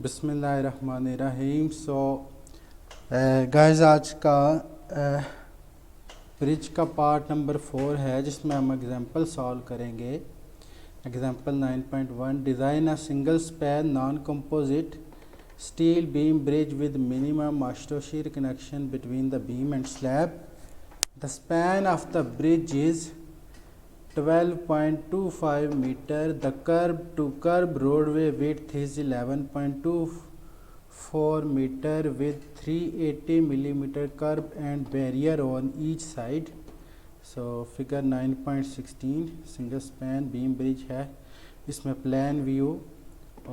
बिस्मिल्लाहिर्रहमानिर्रहीम। गाइस आज का ब्रिज का पार्ट नंबर 4 है जिसमें हम एग्जांपल सॉल्व करेंगे। Example 9.1 design a single span non composite steel beam bridge with minimum मास्टोशीर connection between the beam and slab. The span of the bridge is 12.25 meter. The curb to curb roadway width is 11.24 meter with 380 millimeter curb and barrier on each side. So figure 9.16 single span beam bridge है। इसमें plan view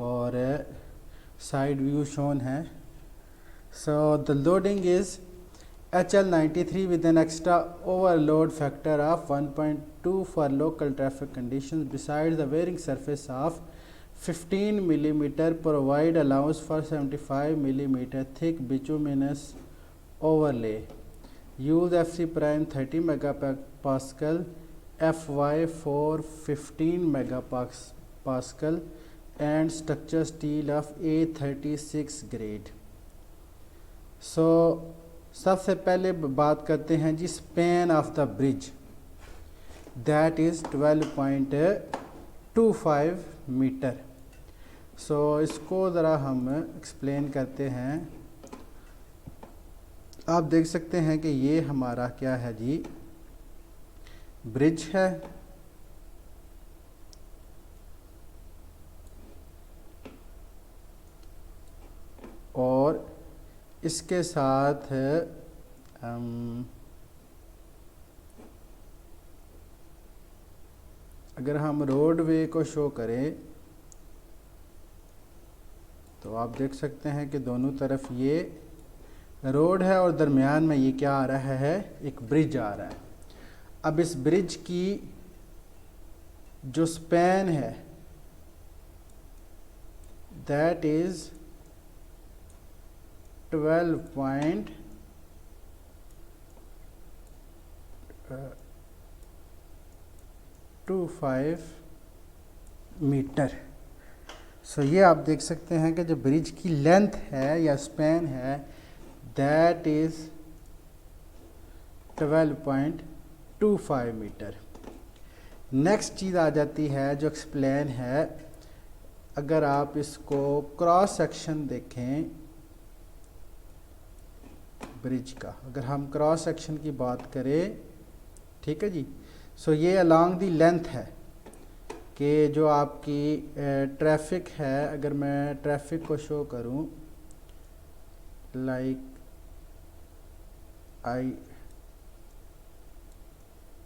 और side view shown है। So the loading is HL93 with an extra overload factor of 1.2 for local traffic conditions. Besides, the wearing surface of 15 mm provide allows for 75 mm thick bituminous overlay. Use FC prime 30 megapascal, FY 4 15 megapascal and structure steel of A36 grade. So सबसे पहले बात करते हैं जी span of the bridge, that is 12.25 metre. So इसको ज़रा हम explain करते हैं। आप देख सकते हैं कि ये हमारा क्या है जी, ब्रिज है और इसके साथ अगर हम रोडवे को शो करें तो आप देख सकते हैं कि दोनों तरफ ये रोड है और दरमियान में ये क्या आ रहा है, एक ब्रिज आ रहा है। अब इस ब्रिज की जो स्पैन है दैट इज़ 12.25 मीटर। सो ये आप देख सकते हैं कि जो ब्रिज की लेंथ है या स्पैन है दैट इज़ 12.25 मीटर। नेक्स्ट चीज़ आ जाती है जो एक्सप्लेन है। अगर आप इसको क्रॉस सेक्शन देखें ब्रिज का, अगर हम क्रॉस सेक्शन की बात करें, ठीक है जी। सो ये अलोंग दी लेंथ है कि जो आपकी ट्रैफिक है, अगर मैं ट्रैफिक को शो करूं like I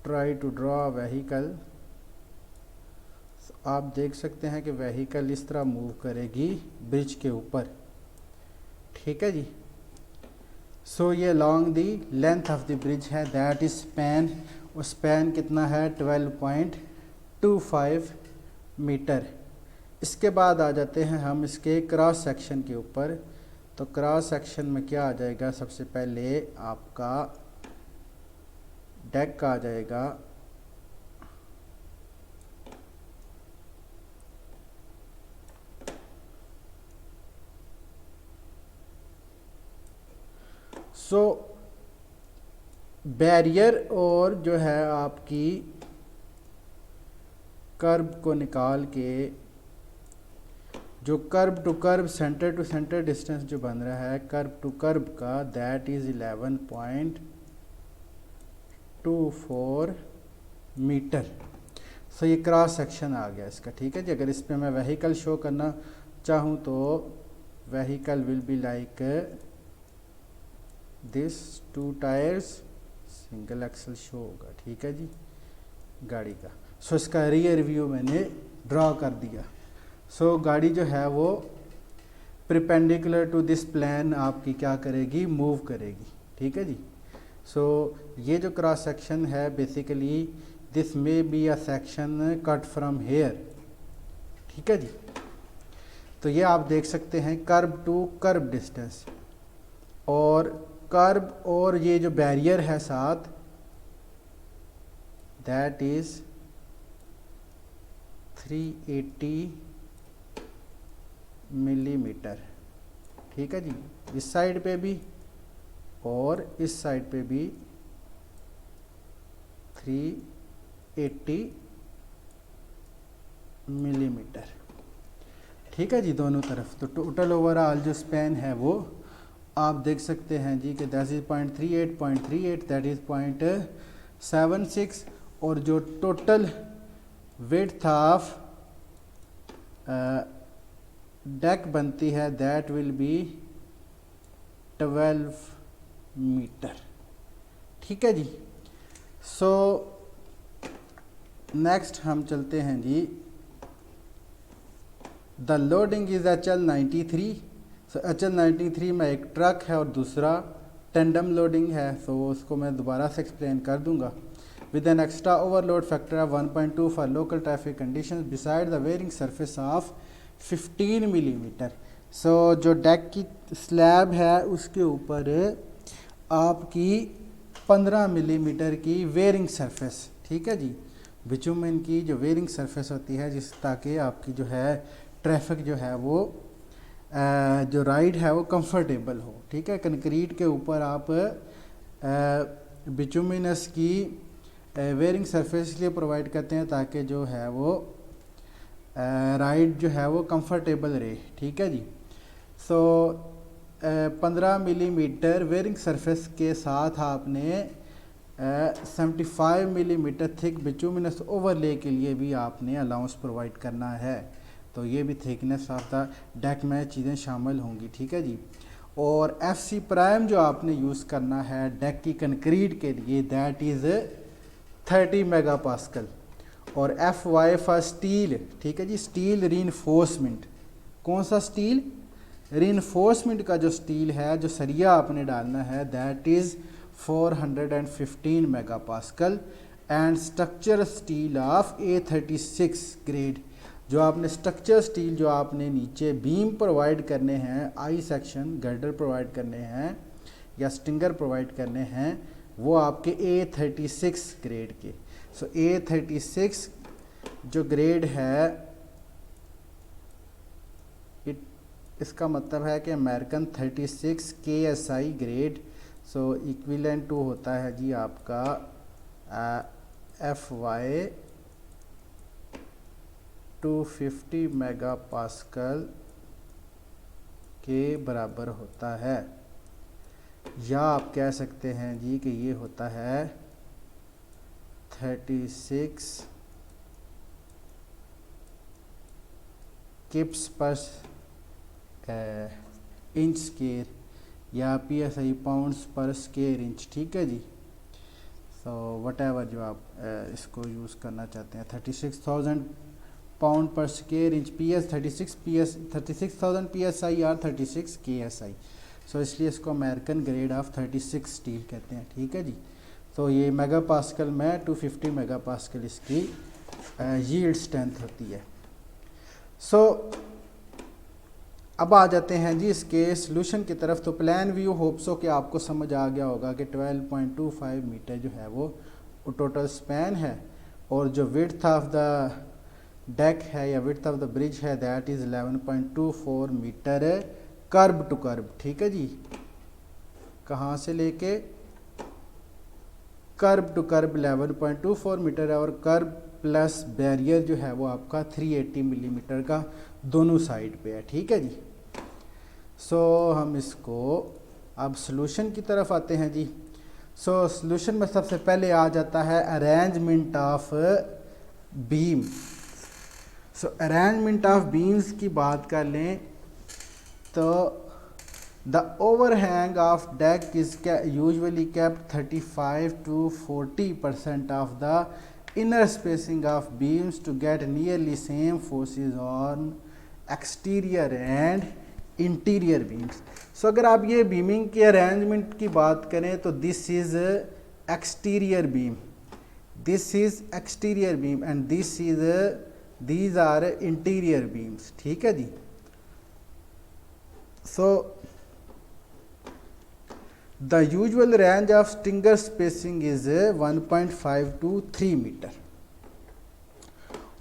try to draw a vehicle, आप देख सकते हैं कि व्हीकल इस तरह मूव करेगी ब्रिज के ऊपर, ठीक है जी। सो ये long the length of the bridge है दैट इज स्पैन, और स्पैन कितना है 12.25 मीटर। इसके बाद आ जाते हैं हम इसके क्रॉस सेक्शन के ऊपर। तो क्रॉस सेक्शन में क्या आ जाएगा, सबसे पहले आपका डेक आ जाएगा, सो बैरियर और जो है आपकी कर्ब को निकाल के जो kerb to kerb centre to centre distance जो बन रहा है कर्ब टू कर्ब का दैट इज़ 11.24 मीटर। सो ये क्रॉस सेक्शन आ गया इसका, ठीक है जी। अगर इस पर मैं व्हीकल शो करना चाहूँ तो vehicle will be like this, 2 tyres single axle show होगा, ठीक है जी, गाड़ी का। सो इसका रियर व्यू मैंने ड्रॉ कर दिया। सो गाड़ी जो है वो परपेंडिकुलर टू दिस प्लान आपकी क्या करेगी, मूव करेगी, ठीक है जी। सो ये जो क्रॉस सेक्शन है basically this may be a section cut from here, ठीक है जी। तो ये आप देख सकते हैं कर्ब टू कर्ब डिस्टेंस, और कर्ब और ये जो बैरियर है साथ दैट इज़ 380 मिलीमीटर। ठीक है जी, इस साइड पे भी और इस साइड पे भी 380 मिलीमीटर, ठीक है जी, दोनों तरफ। तो टोटल ओवरऑल जो स्पैन है वो आप देख सकते हैं जी कि दैट इज़ 0.38 दैट इज़ 0.76, और जो टोटल विड्थ ऑफ डेक बनती है दैट विल बी 12 मीटर, ठीक है जी। सो नेक्स्ट हम चलते हैं जी, the loading is HL93। So HL93 में एक ट्रक है और दूसरा टेंडम लोडिंग है, सो उसको मैं दोबारा से एक्सप्लेन कर दूंगा। With an extra overload factor of 1.2 for local traffic conditions beside the wearing surface of 15 millimetre. So जो डेक की स्लैब है उसके ऊपर आपकी 15 मिलीमीटर की वेयरिंग सरफेस, ठीक है जी, बिचुमेन की जो वेयरिंग सरफेस होती है, जिस ताकि आपकी जो है ट्रैफिक जो है वो जो राइड है वो कंफर्टेबल हो, ठीक है। कंक्रीट के ऊपर आप बिचुमिनस की वेयरिंग सरफेस इसलिए प्रोवाइड करते हैं ताकि जो है वो राइड जो है वो कंफर्टेबल रहे, ठीक है जी। सो 15 मिलीमीटर वेयरिंग सरफेस के साथ आपने 75 मिलीमीटर थिक बिचुमिनस ओवरले के लिए भी आपने अलाउंस प्रोवाइड करना है, तो ये भी थिकनेस ऑफ द डेक में चीज़ें शामिल होंगी, ठीक है जी। और FC प्राइम जो आपने यूज़ करना है डेक की कंक्रीट के लिए दैट इज़ 30 मेगापास्कल, और FY फॉर स्टील, ठीक है जी, स्टील रीइंफोर्समेंट। कौन सा स्टील? रीइंफोर्समेंट का जो स्टील है, जो सरिया आपने डालना है that is 415 megapascal, and structure steel of A36 grade. जो आपने स्ट्रक्चर स्टील जो आपने नीचे बीम प्रोवाइड करने हैं, आई सेक्शन गर्डर प्रोवाइड करने हैं या स्टिंगर प्रोवाइड करने हैं, वो आपके A36 ग्रेड के। सो A36 जो ग्रेड है इसका मतलब है कि American 36 KSI grade. So equivalent to होता है जी आपका FY 250 मेगापास्कल के बराबर होता है, या आप कह सकते हैं जी कि ये होता है 36 किप्स पर इंच स्क्वायर या PSI पाउंड्स पर स्क्वायर इंच, ठीक है जी। सो वटेवर जो आप इसको यूज़ करना चाहते हैं, 36,000 पाउंड पर स्क्वायर इंच, 36,000 PSI और 36 KSI। सो इसलिए इसको अमेरिकन ग्रेड ऑफ 36 स्टील कहते हैं, ठीक है जी। तो ये मेगापास्कल में 250 मेगापास्कल इसकी यील्ड स्ट्रेंथ होती है। सो अब आ जाते हैं जी इसके सॉल्यूशन की तरफ। तो प्लान व्यू होप सो कि आपको समझ आ गया होगा कि 12.25 मीटर जो है वो टोटल स्पैन है, और जो विड्थ ऑफ द डेक है या विड्थ ऑफ द ब्रिज है that is 11.24 metre kerb to kerb, ठीक है जी। कहाँ से लेके कर्ब टू कर्ब 11.24 मीटर है, और कर्ब प्लस बैरियर जो है वो आपका 380 मिलीमीटर का दोनों साइड पे है, ठीक है जी। सो हम इसको अब सॉल्यूशन की तरफ आते हैं जी। सो सॉल्यूशन में सबसे पहले आ जाता है arrangement of beam. So arrangement of beams की बात कर लें तो the overhang of deck is usually kept 35 to 40% of the inner spacing of beams to get nearly same forces on exterior and interior beams। सो अगर आप ये beaming के arrangement की बात करें तो this is exterior beam, this is exterior beam and this is these are interior beams, ठीक है जी। So the usual range of stringer spacing is 1.5 to 3 metre,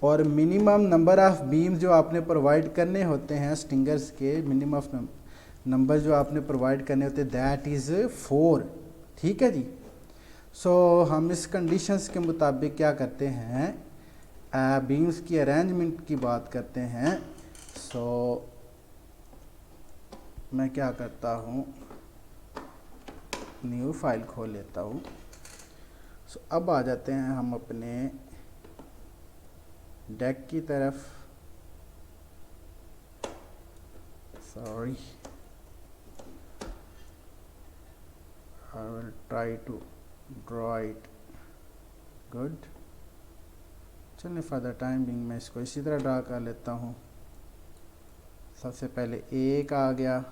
और मिनिमम नंबर ऑफ बीम्स जो आपने प्रोवाइड करने होते हैं स्टिंगर्स के, मिनिमम नंबर जो आपने प्रोवाइड करने होते दैट इज़ 4। ठीक है जी। सो हम इस कंडीशंस के मुताबिक क्या करते हैं, बीम्स की अरेंजमेंट की बात करते हैं। सो मैं क्या करता हूँ, न्यू फाइल खोल लेता हूँ। सो अब आ जाते हैं हम अपने डेक की तरफ। Sorry, I will try to draw it good। चलिए फॉर द टाइम बिंग मैं इसको इसी तरह ड्रा कर लेता हूँ। सबसे पहले एक आ गया,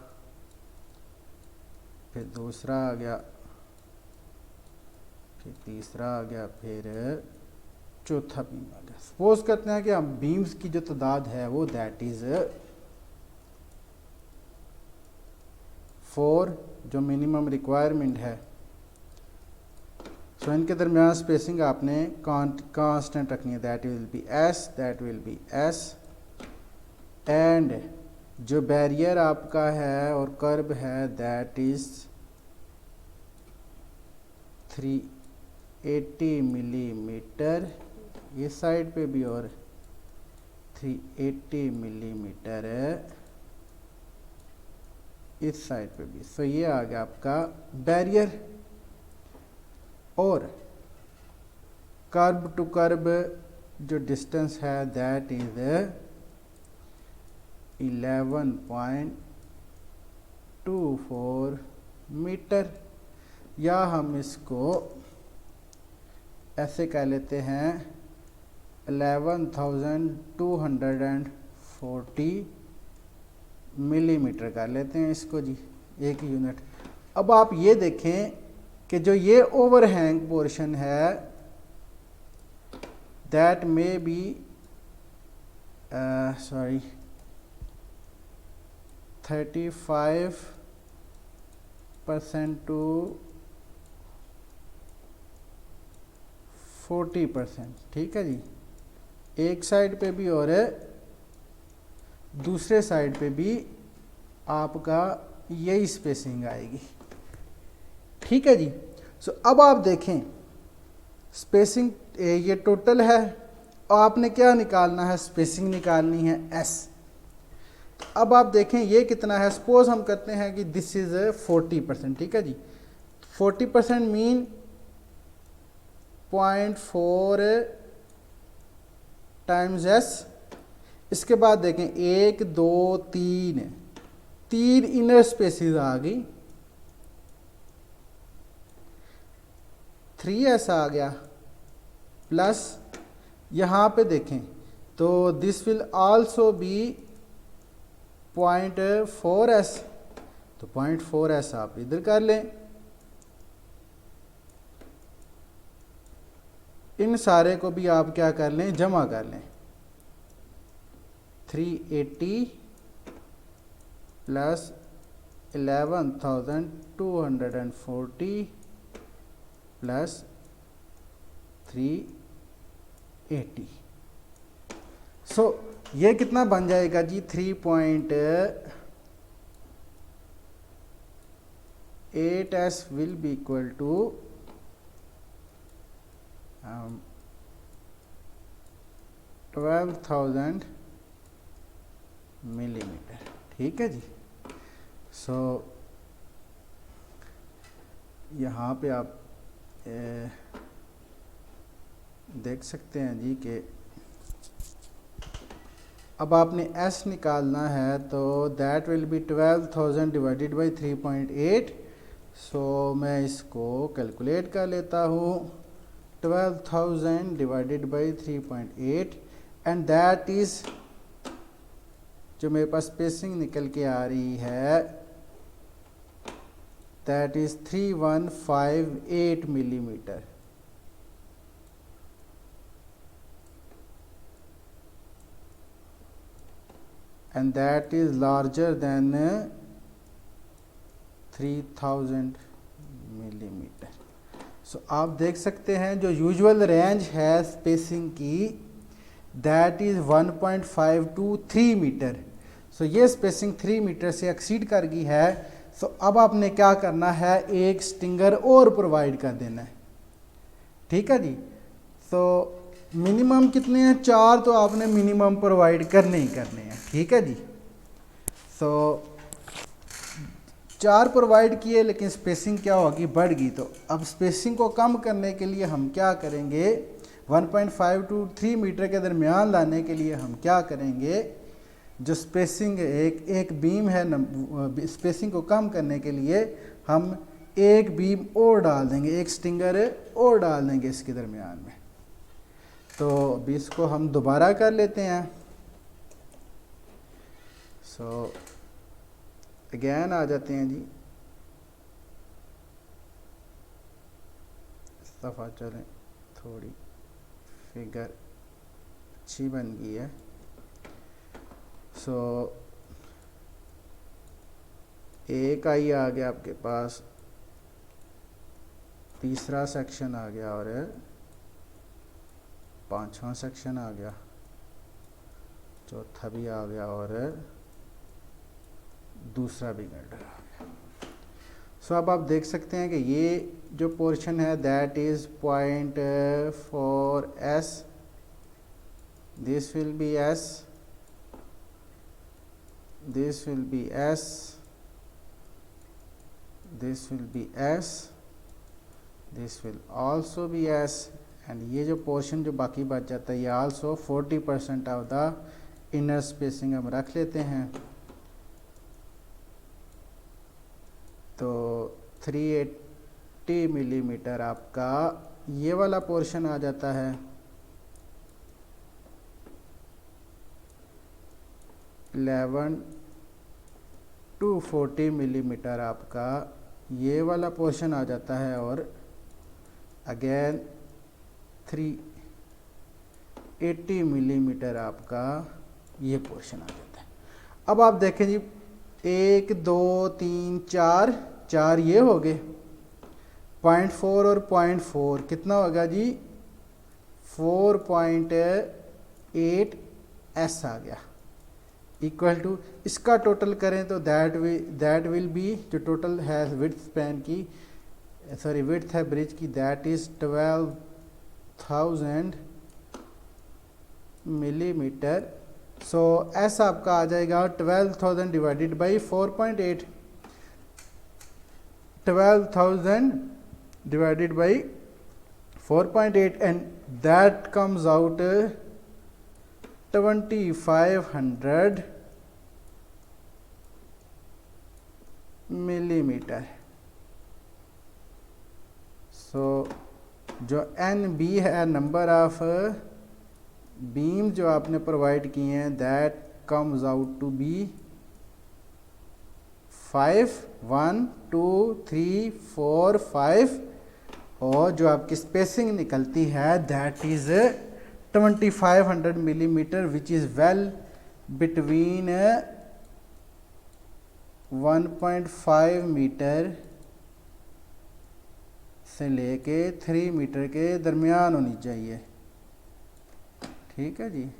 फिर दूसरा आ गया, फिर तीसरा आ गया, फिर चौथा बीम आ गया। सपोज करते हैं कि हम बीम्स की जो तादाद है वो दैट इज़ 4, जो मिनिमम रिक्वायरमेंट है। सो इनके दरमियान स्पेसिंग आपने कांस्टेंट रखनी है, that will B S, that will B S. And जो बैरियर आपका है और कर्व है दैट इज 380 मिलीमीटर इस साइड पे भी और 380 मिलीमीटर इस साइड पे भी। सो ये आ गया आपका बैरियर। और कर्व टू कर्व जो डिस्टेंस है दैट इज 11.24 मीटर, या हम इसको ऐसे कह लेते हैं 11,240 मिलीमीटर कर लेते हैं इसको जी, एक यूनिट। अब आप ये देखें कि जो ये ओवरहैंग पोर्शन है दैट मे बी 35% टू 40%। ठीक है जी, एक साइड पे भी और दूसरे साइड पे भी आपका यही स्पेसिंग आएगी। ठीक है जी। सो अब आप देखें स्पेसिंग ये टोटल है और आपने क्या निकालना है, स्पेसिंग निकालनी है एस। तो अब आप देखें ये कितना है, सपोज हम करते हैं कि दिस इज 40%। ठीक है जी, 40% मीन 0.4 टाइम्स एस। इसके बाद देखें 1 2 3 इनर स्पेसिस आ गई, 3s आ गया, प्लस यहाँ पे देखें तो this will also be 0.4s, तो 0.4s आप इधर कर लें। इन सारे को भी आप क्या कर लें, जमा कर लें। 380 प्लस 11,240 प्लस 380। सो ये कितना बन जाएगा जी, 3.8s will be equal to 12,000 millimetre. ठीक है जी। सो यहाँ पे आप देख सकते हैं जी कि अब आपने S निकालना है तो that will be 12,000 divided by 3.8। So मैं इसको कैलकुलेट कर लेता हूँ, 12,000 divided by 3.8 and that is जो मेरे पास स्पेसिंग निकल के आ रही है that is 3158 millimetre. and that is larger than 3000 millimetre. So आप देख सकते हैं जो यूजुअल रेंज है स्पेसिंग की that is 1.5 to 3 metre. So ये स्पेसिंग 3 मीटर से एक्सीड कर गई है। सो अब आपने क्या करना है, एक स्टिंगर और प्रोवाइड कर देना है, ठीक है जी। सो मिनिमम कितने हैं, 4 तो आपने मिनिमम प्रोवाइड करने ही करने हैं, ठीक है जी। सो 4 प्रोवाइड किए, लेकिन स्पेसिंग क्या होगी, बढ़ गई। तो अब स्पेसिंग को कम करने के लिए हम क्या करेंगे, 1.5 to 3 मीटर के दरमियान लाने के लिए हम क्या करेंगे, जो स्पेसिंग एक बीम है, स्पेसिंग को कम करने के लिए हम एक बीम और डाल देंगे, एक स्टिंगर और डाल देंगे इसके दरमियान में। तो अभी इसको हम दोबारा कर लेते हैं। सो अगेन आ जाते हैं जी, इस दफ़ा चलें, थोड़ी फिगर अच्छी बन गई है। सो एक आई आ गया आपके पास, तीसरा सेक्शन आ गया और 5वां सेक्शन आ गया, चौथा भी आ गया और दूसरा भी गर्डर आ गया। सो अब आप देख सकते हैं कि ये जो पोर्शन है that is 0.4 S, this will be S, this will be S, this will be S, this will also be S, and ये जो पोर्शन जो बाकी बच जाता है ये also 40% of the inner spacing हम रख लेते हैं। तो 380 मिलीमीटर आपका ये वाला पोर्शन आ जाता है। 11 to 40 मिलीमीटर आपका ये वाला पोर्शन आ जाता है, और अगेन 380 मिलीमीटर आपका ये पोर्शन आ जाता है। अब आप देखें जी, 1 2 3 4 ये हो गए, 0.4 और 0.4 कितना होगा जी, 4.8 S आ गया, इक्वल टू इसका टोटल करें तो दैट विल बी, जो टोटल है विड्थ स्पैन की, सॉरी विड्थ है ब्रिज की, that is 12,000 millimetre. So S आपका आ जाएगा 12,000 divided by 4.8, 12,000 divided by 4.8 and that comes out 2500 millimetre. So जो NB है, नंबर ऑफ बीम जो आपने प्रोवाइड किए हैं, that comes out to be 5 1 2 3 4 5, और जो आपकी स्पेसिंग निकलती है that is 2500 millimetre, which is well between 1.5 metre से लेके 3 मीटर के दरमियान होनी चाहिए, ठीक है जी।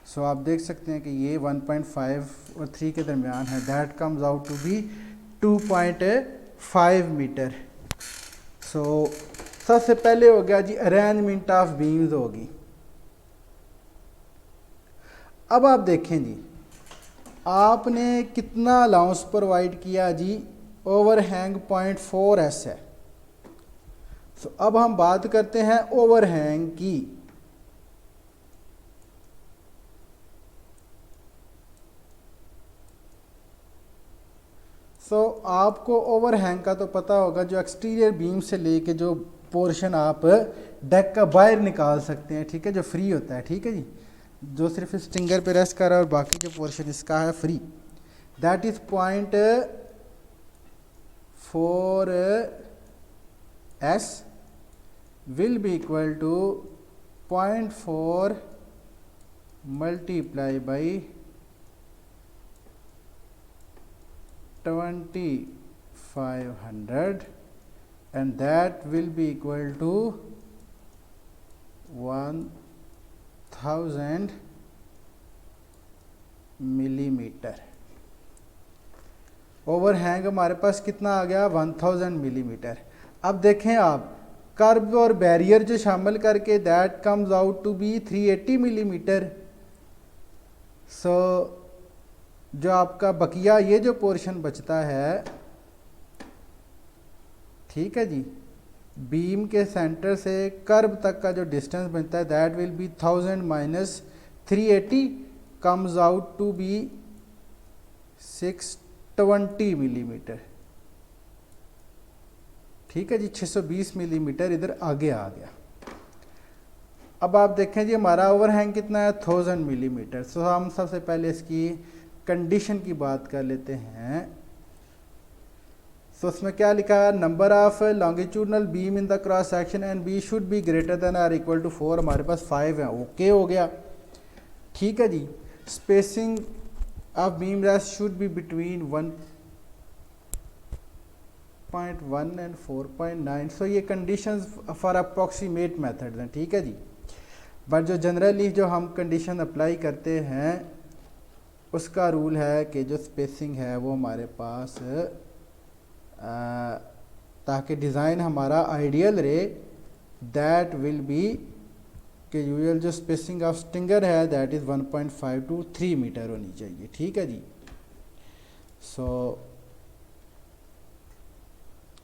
सो आप देख सकते हैं कि ये 1.5 और 3 के दरमियान है, that comes out to be 2.5 metre. So सबसे पहले हो गया जी अरेंजमेंट ऑफ बीम्स होगी। अब आप देखें जी, आपने कितना अलाउंस प्रोवाइड किया जी, ओवरहैंग 0.4 S है। तो अब हम बात करते हैं ओवरहैंग की। सो आपको ओवरहैंग का तो पता होगा, जो एक्सटीरियर बीम से लेके जो पोर्शन आप डेक का बाहर निकाल सकते हैं, ठीक है, जो फ्री होता है, ठीक है जी, जो सिर्फ स्टिंगर पे रेस्ट कर रहा है और बाकी जो पोर्शन इसका है free, that is 0.4S will be equal to 0.4 multiply by 2500, and that will be equal to 1000 millimetre. Overhang हमारे पास कितना आ गया 1000 मिलीमीटर। अब देखें आप कर्व और बैरियर जो शामिल करके that comes out to be 380 millimetre. So जो आपका बकिया ये जो पोर्शन बचता है, ठीक है जी, बीम के सेंटर से कर्व तक का जो डिस्टेंस बनता है that will be 1000 minus 380 comes out to be 620 millimetre. ठीक है जी, 620 मिलीमीटर इधर आगे आ गया। अब आप देखें जी हमारा ओवरहैंग कितना है 1000 मिलीमीटर। सो हम सबसे पहले इसकी कंडीशन की बात कर लेते हैं। सो उसमें क्या लिखा है, number of longitudinal beam in the cross section and B should be greater than or equal to 4। हमारे पास 5 है, ओके हो गया। ठीक है जी, spacing of beam rest should be between 1.1 and 4.9। So ये कंडीशंस फॉर अप्रॉक्सीमेट मेथड हैं, ठीक है जी। बट जो जनरली जो हम कंडीशन अप्लाई करते हैं उसका रूल है कि जो स्पेसिंग है वो हमारे पास ताकि डिज़ाइन हमारा आइडियल रहे, दैट विल बी कि यूजुअल जो स्पेसिंग ऑफ स्टिंगर है दैट इज़ 1.5 to 3 मीटर होनी चाहिए। ठीक है जी। सो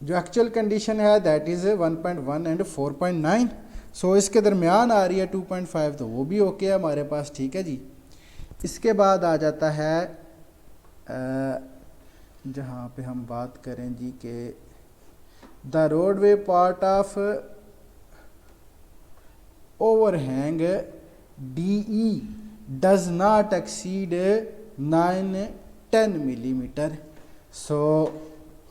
जो एक्चुअल कंडीशन है दैट इज़ 1.1 एंड 4.9। सो इसके दरमियान आ रही है 2.5, तो वो भी ओके है हमारे पास। ठीक है जी। इसके बाद आ जाता है जहाँ पे हम बात करें जी कि the roadway part of overhang DE does not exceed 9-10 millimetre. So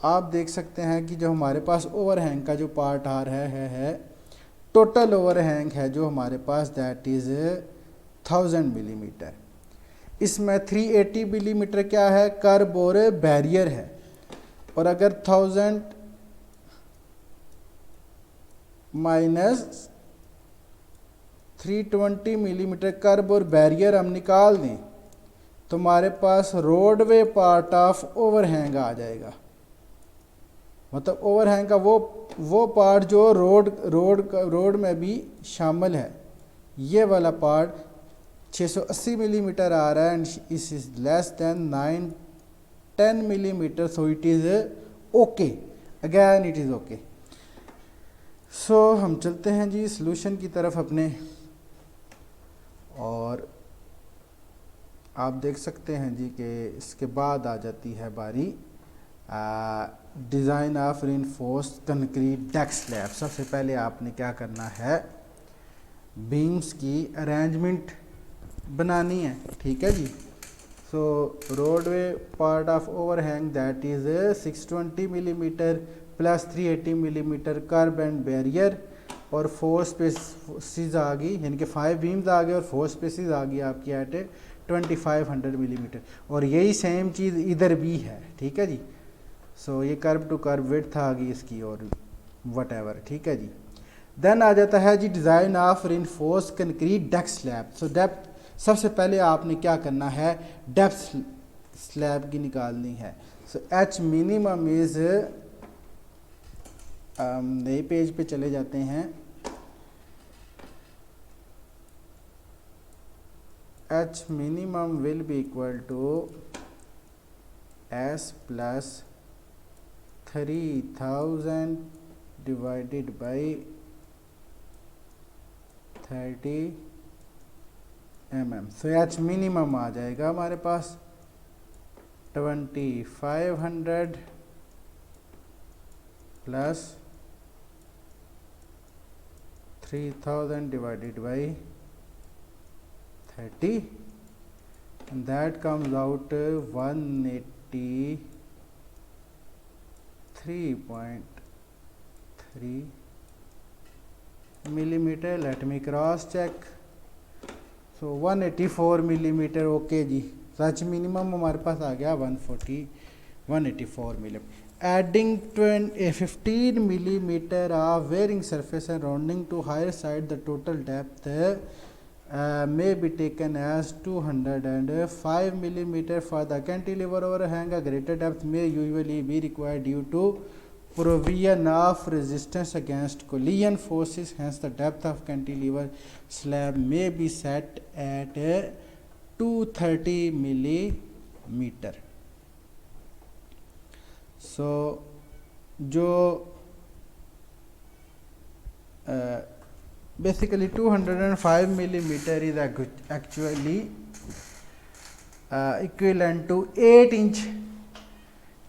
आप देख सकते हैं कि जो हमारे पास ओवरहैंग का जो पार्ट आ रहा है टोटल ओवरहैंग है जो हमारे पास दैट इज़ 1000 मिलीमीटर। इसमें 380 मिलीमीटर क्या है, कर्व और बैरियर है। और अगर 1000 माइनस 320 मिलीमीटर कर्व और बैरियर हम निकाल दें तो हमारे पास रोडवे पार्ट ऑफ ओवरहैंग आ जाएगा। मतलब ओवरहैंग का वो पार्ट जो रोड में भी शामिल है, ये वाला पार्ट 680 मिलीमीटर आ रहा है एंड इस is less than 9-10 millimetre. So it is okay, again it is okay. So हम चलते हैं जी सॉल्यूशन की तरफ अपने, और आप देख सकते हैं जी कि इसके बाद आ जाती है बारी design of reinforced concrete deck slab. सबसे पहले आपने क्या करना है, बीम्स की अरेंजमेंट बनानी है। ठीक है जी। So roadway part of overhang that is 620 millimetre plus 380 millimetre kerb and barrier, और 4 स्पेसिस आ गई, यानी कि 5 बीम्स आ गए और 4 स्पेसिस आ गई आपकी एट 2500 मिलीमीटर। और यही सेम चीज़ इधर भी है। ठीक है जी। सो ये कर्व टू कर्व विड्थ आ गई इसकी और वट एवर। ठीक है जी। देन आ जाता है जी design of reinforced concrete deck slab. So depth सबसे पहले आपने क्या करना है, डेप्थ स्लैब की निकालनी है। सो एच मिनिमम इज़ नए पेज पे चले जाते हैं। H minimum will be equal to S plus 3000 divided by 30 mm। So H minimum आ जाएगा हमारे पास 2500 plus 3000 divided by 30 and that comes out 183.3 millimeter. Let me cross check. So 184 millimeter okay ji. Such minimum हमारे पास आ गया 184 millimetre. Adding 15 millimeter of wearing surface and rounding to higher side, the total depth may be taken as 205 millimeter. For the cantilever overhang, a greater depth may usually be required due to provision of resistance against collision forces. Hence, the depth of cantilever slab may be set at 230 millimeter. So, जो basically 205 millimeter is actually equivalent to 8 inch,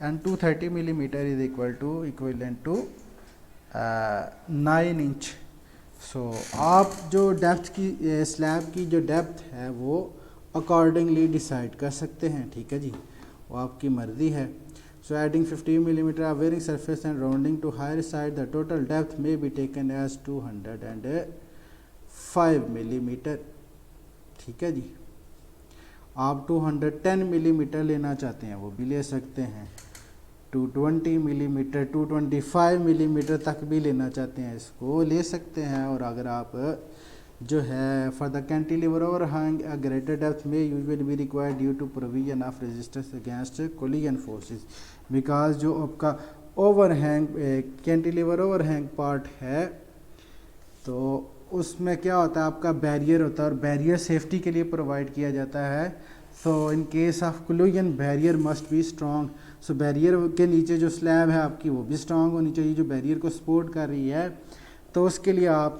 and 230 millimeter is equivalent to 9 inch. So आप जो depth की slab की जो depth है वो accordingly decide कर सकते हैं, ठीक है जी, वो आपकी मर्ज़ी है. So adding 15 millimeter of varying surface and rounding to higher side, the total depth may be taken as 205 millimeter. ठीक है जी. आप 210 millimeter लेना चाहते हैं वो भी ले सकते हैं, 220 millimeter, 225 millimeter तक भी लेना चाहते हैं इसको ले सकते हैं. और अगर आप जो है for the cantilever overhang a greater depth में usually be required due to provision of resistance against collision forces. Because जो आपका ओवरहैंग कैंटिलीवर ओवरहैंग पार्ट है तो उसमें क्या होता है, आपका बैरियर होता है और बैरियर सेफ्टी के लिए प्रोवाइड किया जाता है. So in case of collision barrier must be strong. So barrier के नीचे जो स्लैब है आपकी वो भी स्ट्रॉन्ग होनी चाहिए जो बैरियर को सपोर्ट कर रही है. तो उसके लिए आप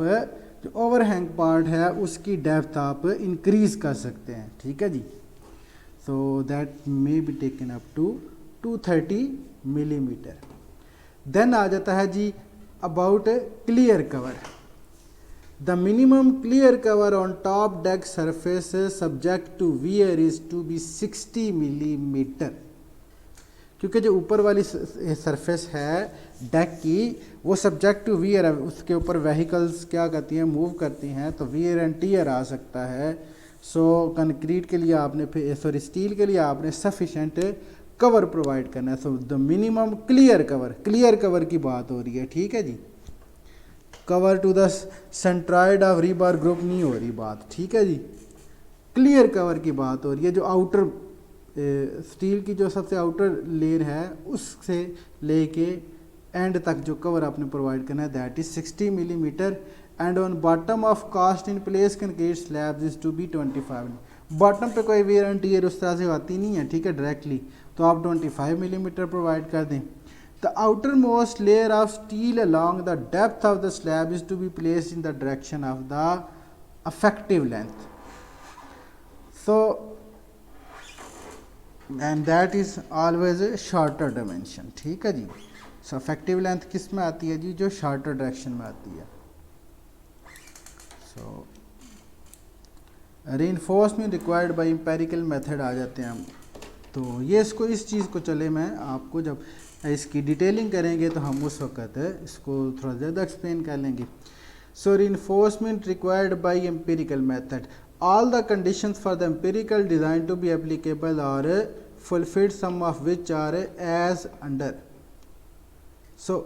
जो ओवरहैंग पार्ट है उसकी डेप्थ आप इंक्रीज कर सकते हैं, ठीक है जी. So that may be taken up to 230 millimeter. Then आ जाता है जी about clear cover. The minimum clear cover on top deck surface subject to wear is to be 60 millimeter. क्योंकि जो ऊपर वाली सरफेस है डेक की वो सब्जेक्ट टू वियर है, उसके ऊपर व्हीकल्स क्या करती हैं, मूव करती हैं, तो वियर एंड टीयर आ सकता है. सो कंक्रीट के लिए आपने सॉरी स्टील के लिए आपने सफिशेंट कवर प्रोवाइड करना है. So the minimum clear cover की बात हो रही है, ठीक है जी. Cover to the centroid of rebar group नहीं हो रही बात, ठीक है जी. क्लियर कवर की बात हो रही है. जो आउटर स्टील की जो सबसे आउटर लेयर है उससे लेके एंड तक जो कवर आपने प्रोवाइड करना है that is 60 millimeter. And on bottom of cast in place concrete slabs is to be 25. Bottom पे कोई वेयर एंड टीयर उस तरह से आती नहीं है, ठीक है, डायरेक्टली, तो आप 25 millimeter प्रोवाइड कर दें. The outermost layer of steel along the depth of the slab is to be placed in the direction of the effective length. So and that is always a shorter dimension, ठीक है जी. सो affective length किस में आती है जी, जो shorter direction में आती है. So reinforcement required by empirical method आ जाते हैं हम. तो ये इसको इस चीज़ को चले मैं आपको जब इसकी डिटेलिंग करेंगे तो हम उस वक्त इसको थोड़ा ज़्यादा एक्सप्लेन कर लेंगे. So reinforcement required by empirical method. All the conditions for the empirical design to be applicable are fulfilled, some of which are as under. So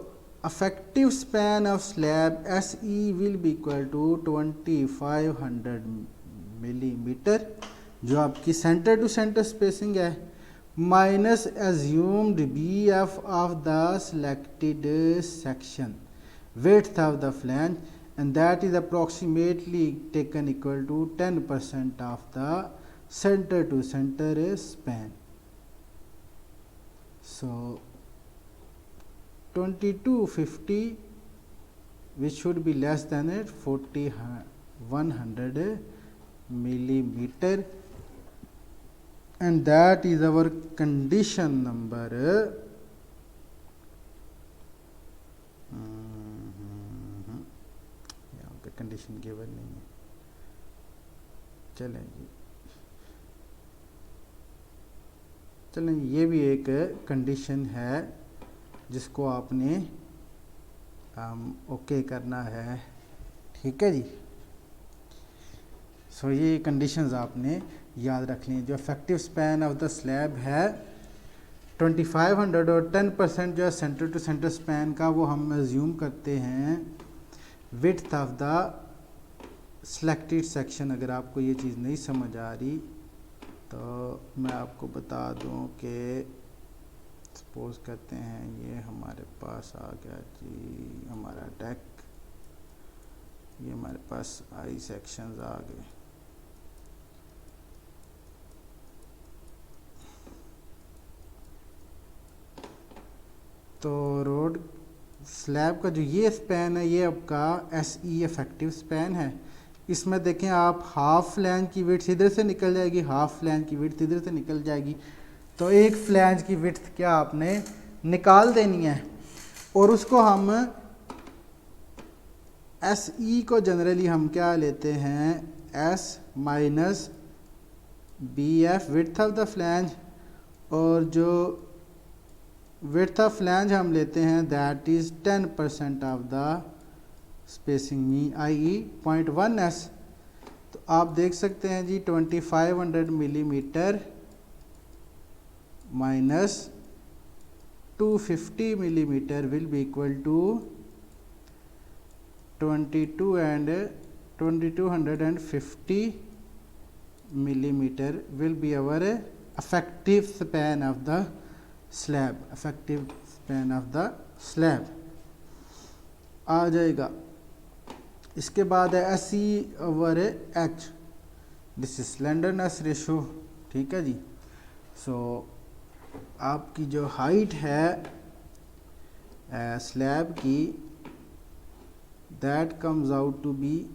effective span of slab SE will be equal to 2500 millimeter जो आपकी centre to centre spacing है minus assumed BF of the selected section width of the flange, and that is approximately taken equal to 10% of the center to center span. So 2250 which should be less than 100 millimeter, and that is our condition number condition given नहीं है. चलें ये भी एक condition है जिसको आपने okay करना है, ठीक है जी. सो ये कंडीशंस आपने याद रख ली. जो effective span of the slab है 2500 और 10% जो है सेंटर टू सेंटर स्पैन का वो हम एज्यूम करते हैं width of the selected section. अगर आपको ये चीज़ नहीं समझ आ रही तो मैं आपको बता दूं कि सपोज करते हैं ये हमारे पास आ गया जी हमारा डेक, ये हमारे पास आई सेक्शंस आ गए। तो रोड स्लैब का जो ये स्पैन है ये आपका SE इफेक्टिव स्पैन है। इसमें देखें आप हाफ फ्लैंज की विड्थ इधर से निकल जाएगी, हाफ फ्लैंज की विड्थ इधर से निकल जाएगी। तो एक फ्लैंज की विड्थ क्या आपने निकाल देनी है और उसको हम SE को जनरली हम क्या लेते हैं S minus BF width of the flange, और जो विड्थ ऑफ फ्लैंज हम लेते हैं that is 10% of the spacing mean i.e. 0.1 S। तो आप देख सकते हैं जी 2500 millimetre minus 250 millimeter will be equal to 2250 millimeter will be our effective span of the slab, effective span of the slab आ जाएगा। इसके बाद है SE/H, this is slenderness ratio, ठीक है जी। सो आपकी जो हाइट है स्लैब की that comes out to be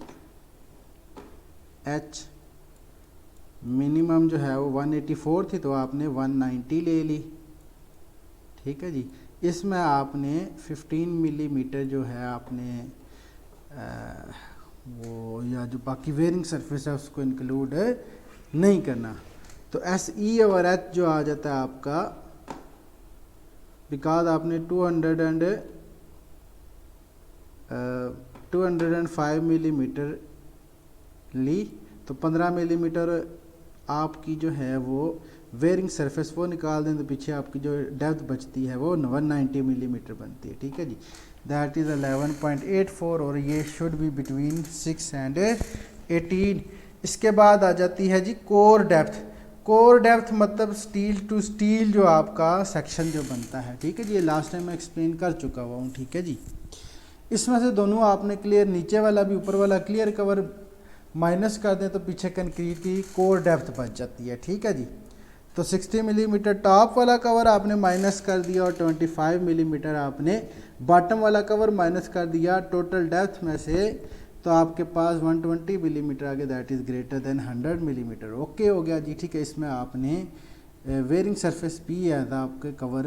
H minimum जो है वो 184 थी तो आपने 190 ले ली, ठीक है जी। इसमें आपने 15 मिलीमीटर जो है आपने वो या जो बाकी वेयरिंग सरफेस है उसको इंक्लूड नहीं करना। तो SE/H जो आ जाता है आपका, बिकॉज आपने 205 मिलीमीटर ली तो 15 मिलीमीटर आपकी जो है वो वेयरिंग सरफेस वो निकाल दें तो पीछे आपकी जो डेप्थ बचती है वो 190 मिलीमीटर बनती है, ठीक है जी। दैट इज़ 11.84 और ये शुड बी बिटवीन 6 एंड 18। इसके बाद आ जाती है जी कोर डेप्थ। कोर डेप्थ मतलब स्टील टू स्टील जो आपका सेक्शन जो बनता है, ठीक है जी। ये लास्ट टाइम मैं एक्सप्लेन कर चुका हुआ हूँ, ठीक है जी। इसमें से दोनों आपने क्लियर, नीचे वाला भी ऊपर वाला क्लियर कवर माइनस कर दें तो पीछे कंक्रीट की कोर डेप्थ बच जाती है, ठीक है जी। तो 60 मिलीमीटर टॉप वाला कवर आपने माइनस कर दिया और 25 मिलीमीटर आपने बॉटम वाला कवर माइनस कर दिया। टोटल डेप्थ में से तो आपके पास 120 मिलीमीटर आ गया, that is greater than 100 millimetre. Okay हो गया जी, ठीक है। इसमें आपने वेयरिंग सरफेस भी एज आपके कवर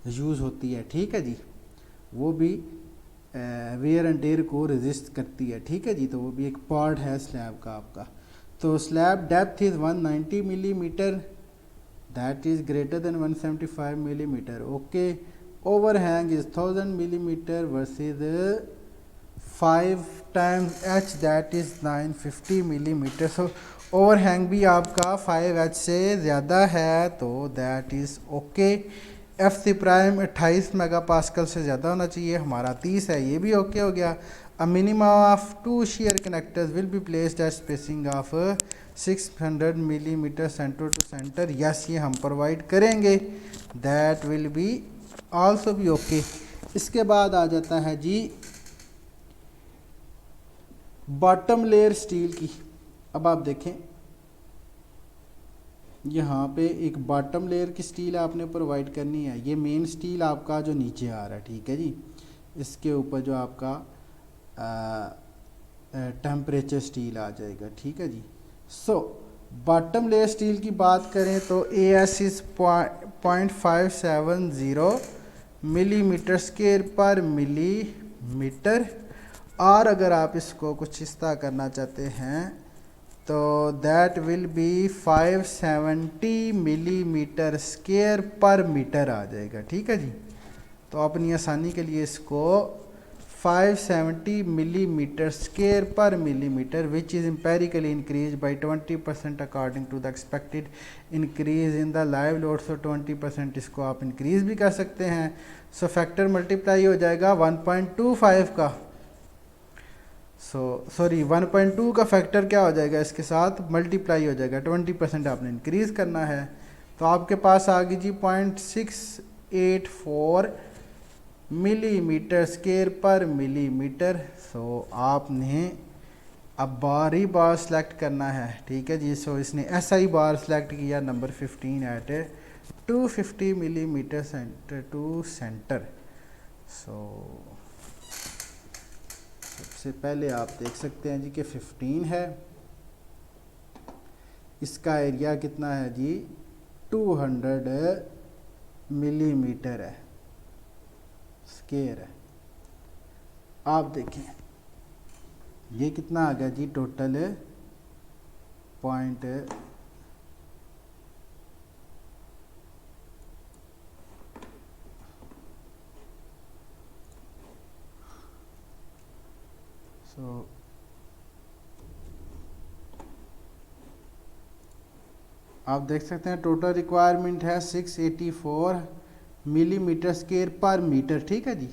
यूज़ होती है, ठीक है जी। वो भी वेयर एंड टेयर को रेजिस्ट करती है, ठीक है जी। तो वो भी एक पार्ट है स्लैब का आपका। तो slab depth is 190 millimetre, that is greater than 175 millimetre. Okay, overhang is 1000 millimetre versus 5 times H that is 950 millimetre. So overhang भी आपका 5H से ज़्यादा है तो that is okay. FC prime 28 megapascal से ज़्यादा होना चाहिए, हमारा 30 है, ये भी ओके हो गया। A minimum of 2 shear connectors will be placed at spacing of 600 millimeter center to center। Yes, ये हम प्रोवाइड करेंगे, दैट विल बी आल्सो भी ओके। इसके बाद आ जाता है जी बॉटम लेयर स्टील की। अब आप देखें यहाँ पे एक बॉटम लेयर की स्टील आपने प्रोवाइड करनी है। ये मेन स्टील आपका जो नीचे आ रहा है, ठीक है जी। इसके ऊपर जो आपका टेम्परेचर स्टील आ जाएगा, ठीक है जी। सो बॉटम लेयर स्टील की बात करें तो AS इज 0.570 मिलीमीटर स्क्वायर पर मिलीमीटर। और अगर आप इसको कुछ इस तरह करना चाहते हैं तो that will B 570 millimetre square पर मीटर आ जाएगा, ठीक है जी। तो अपनी आसानी के लिए इसको 570 millimeter square per millimeter which is empirically increased by 20% according to the expected increase in the live load। so 20% इसको आप increase भी कर सकते हैं। सो फैक्टर मल्टीप्लाई हो जाएगा 1.25 का। सॉरी 1.2 का फैक्टर क्या हो जाएगा, इसके साथ मल्टीप्लाई हो जाएगा, 20% आपने इंक्रीज़ करना है। तो आपके पास आ गई जी 0.684 मिलीमीटर स्क्वायर पर मिलीमीटर। सो आपने अब बार ही बार सेलेक्ट करना है, ठीक है जी। सो इसने SI बार सेलेक्ट किया number 15 at 250 millimetre centre to centre. So सबसे पहले आप देख सकते हैं जी कि 15 है, इसका एरिया कितना है जी 200 मिलीमीटर है, स्क्वायर है। आप देखें ये कितना आ गया जी टोटल पॉइंट आप देख सकते हैं टोटल रिक्वायरमेंट है 684 मिलीमीटर स्क्वायर पर मीटर, ठीक है जी।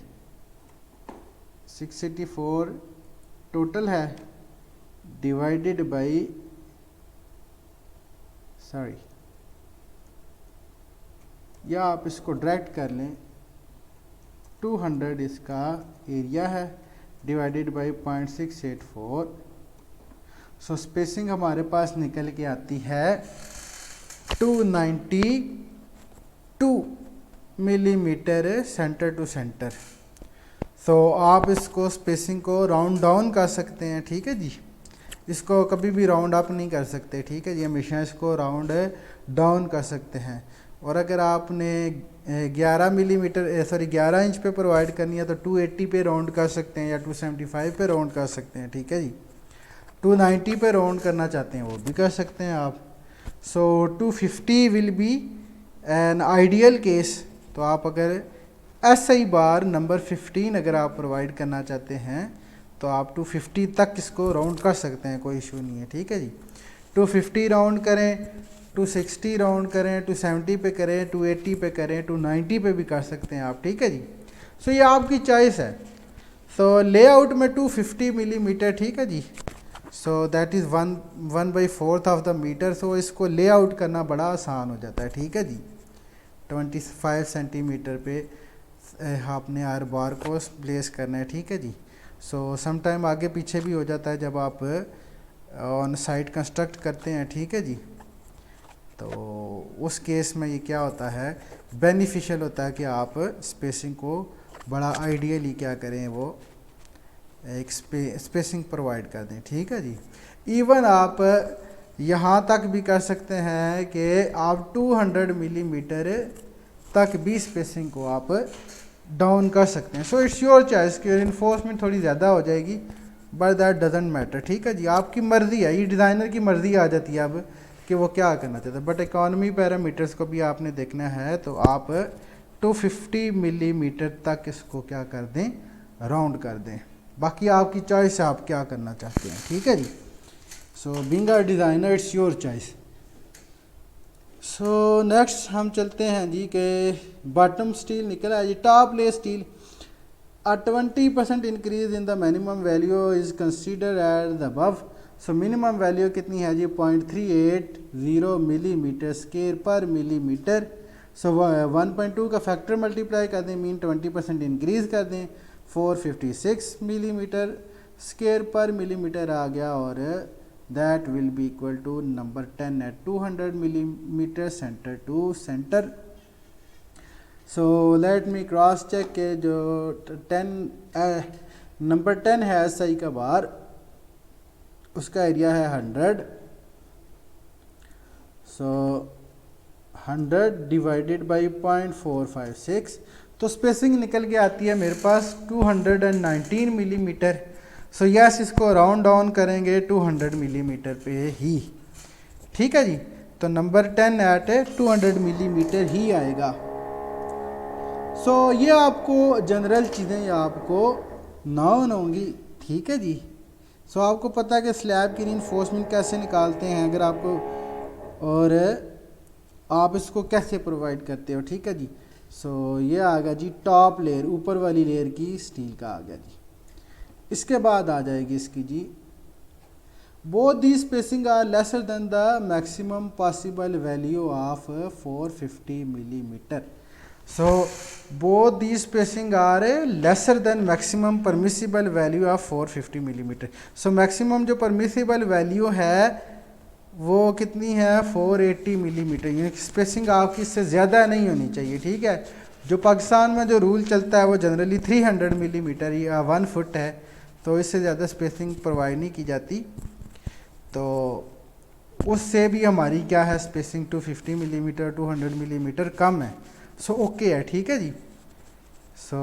684 टोटल है, डिवाइडेड बाई या आप इसको डायरेक्ट कर लें, 200 इसका एरिया है, डिवाइडेड बाई 0.684। सो स्पेसिंग हमारे पास निकल के आती है 292 मिलीमीटर सेंटर टू सेंटर। तो आप इसको स्पेसिंग को राउंड डाउन कर सकते हैं, ठीक है जी। इसको कभी भी राउंड अप नहीं कर सकते, ठीक है जी, हमेशा इसको राउंड डाउन कर सकते हैं। और अगर आपने 11 मिलीमीटर 11 इंच पे प्रोवाइड करनी है तो 280 पे राउंड कर सकते हैं या 275 पे राउंड कर सकते हैं, ठीक है जी। 290 पे राउंड करना चाहते हैं वो भी कर सकते हैं आप। सो 250 will be an ideal case. तो आप अगर SI बार नंबर 15 अगर आप प्रोवाइड करना चाहते हैं तो आप 250 तक इसको राउंड कर सकते हैं, कोई इशू नहीं है, ठीक है जी। 250 राउंड करें, 260 राउंड करें, 270 पे करें, 280 पे करें, 290 पे भी कर सकते हैं आप, ठीक है जी। सो ये आपकी चॉइस है। सो लेआउट में 250 मिलीमीटर, ठीक है जी। So that is 1/4 of the metre. So इसको लेआउट करना बड़ा आसान हो जाता है, ठीक है जी। 25 सेंटीमीटर पे आपने हर बार को प्लेस करना है, ठीक है जी। सो समटाइम आगे पीछे भी हो जाता है जब आप ऑन साइट कंस्ट्रक्ट करते हैं, ठीक है जी। तो उस केस में ये क्या होता है, बेनिफिशियल होता है कि आप स्पेसिंग को बड़ा आइडियली क्या करें, वो एक स्पेसिंग प्रोवाइड कर दें, ठीक है जी। इवन आप यहाँ तक भी कर सकते हैं कि आप 200 मिलीमीटर तक भी स्पेसिंग को आप डाउन कर सकते हैं। सो इट्स योर चॉइस कि इन्फोर्समेंट थोड़ी ज़्यादा हो जाएगी, बट दैट डजेंट मैटर, ठीक है जी। आपकी मर्ज़ी है, ये डिज़ाइनर की मर्ज़ी आ जाती है अब कि वो क्या करना चाहता है। बट इकॉनमी पैरामीटर्स को भी आपने देखना है तो आप 250 मिलीमीटर तक इसको क्या कर दें, राउंड कर दें। बाकी आपकी चॉइस है आप क्या करना चाहते हैं, ठीक है जी। So being a designer it's your choice. So next हम चलते हैं जी कि बॉटम स्टील निकल है जी, top layer steel. A 20% increase in the minimum value is consider at the above. So minimum value कितनी है जी 0.380 मिलीमीटर स्क्वायर पर मिलीमीटर। सो 1.2 का फैक्टर मल्टीप्लाई कर दें, मीन 20% इंक्रीज़ कर दें, 456 मिलीमीटर स्क्वायर पर मिलीमीटर आ गया। और that will be equal to number 10 at 200 millimeter center to center. So let me cross check के जो 10 नंबर 10 है SI का बार, उसका एरिया है 100। सो 100 डिवाइडेड बाई 0.456, तो स्पेसिंग निकल के आती है मेरे पास 219 मिलीमीटर। सो यस, इसको राउंड डाउन करेंगे 200 मिलीमीटर पे ही, ठीक है जी। तो नंबर 10 एट 200 मिलीमीटर ही आएगा। सो ये आपको जनरल चीज़ें आपको नॉन होंगी, ठीक है जी। सो आपको पता है कि स्लैब की रीइंफोर्समेंट कैसे निकालते हैं अगर आपको, और आप इसको कैसे प्रोवाइड करते हो, ठीक है जी। सो ये आ गया जी टॉप लेयर, ऊपर वाली लेयर की स्टील का आ गया जी। इसके बाद आ जाएगी इसकी जी, both the spacing are lesser than the maximum possible value of 450 millimetre. So both the spacing are lesser than maximum permissible value of 450 millimetre. So maximum जो परमिसिबल वैल्यू है वो कितनी है, 480 मिलीमीटर। यानी स्पेसिंग आपकी इससे ज़्यादा नहीं होनी चाहिए, ठीक है। जो पाकिस्तान में जो रूल चलता है वो जनरली 300 मिलीमीटर या 1 फुट है, तो इससे ज़्यादा स्पेसिंग प्रोवाइड नहीं की जाती। तो उससे भी हमारी क्या है स्पेसिंग 250 मिलीमीटर 200 मिलीमीटर कम है। सो ओके है, ठीक है जी। So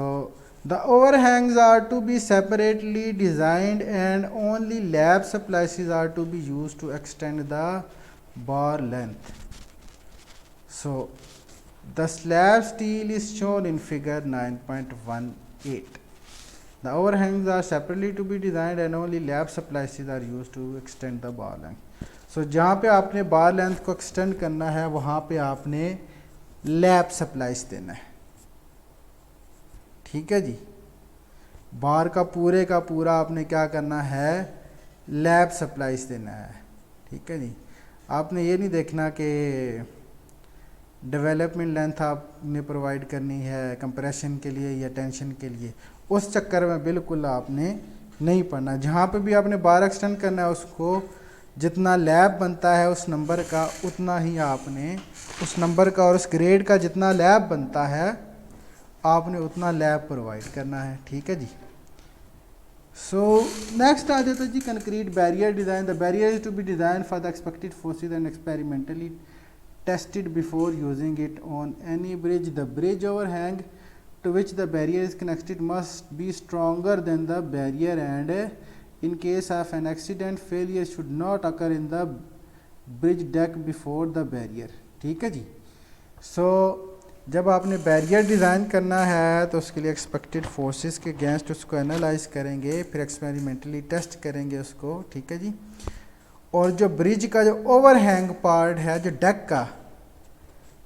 the overhangs are to be separately designed and only lap splices are to be used to extend the bar length. So the slab steel is shown in figure 9.18. The overhangs are separately to be designed and only lap splices are used to extend the bar length. So जहाँ पे आपने बार length को extend करना है वहाँ पे आपने lap splice देना है, ठीक है जी। बार का पूरा आपने क्या करना है, लैप सप्लाइस देना है, ठीक है जी। आपने ये नहीं देखना कि डेवलपमेंट लेंथ आपने प्रोवाइड करनी है कंप्रेशन के लिए या टेंशन के लिए, उस चक्कर में बिल्कुल आपने नहीं पढ़ना। जहाँ पे भी आपने बार एक्सटेंड करना है उसको जितना लैब बनता है उस नंबर का उतना ही आपने उस नंबर का और उस ग्रेड का जितना लैब बनता है आपने उतना लैब प्रोवाइड करना है, ठीक है जी। सो नेक्स्ट आ जाता है जी concrete barrier design. The barrier is to be design for the expected forces and experimentally tested before using it on any bridge. The bridge overhang to which the barrier is connected must be stronger than the barrier and in case of an accident failure should not occur in the bridge deck before the barrier, ठीक है जी। सो जब आपने barrier design करना है तो उसके लिए एक्सपेक्टेड फोर्सेस के अगेंस्ट उसको एनालाइज करेंगे, फिर एक्सपेरिमेंटली टेस्ट करेंगे उसको, ठीक है जी। और जो ब्रिज का जो ओवरहैंग पार्ट है जो डेक का,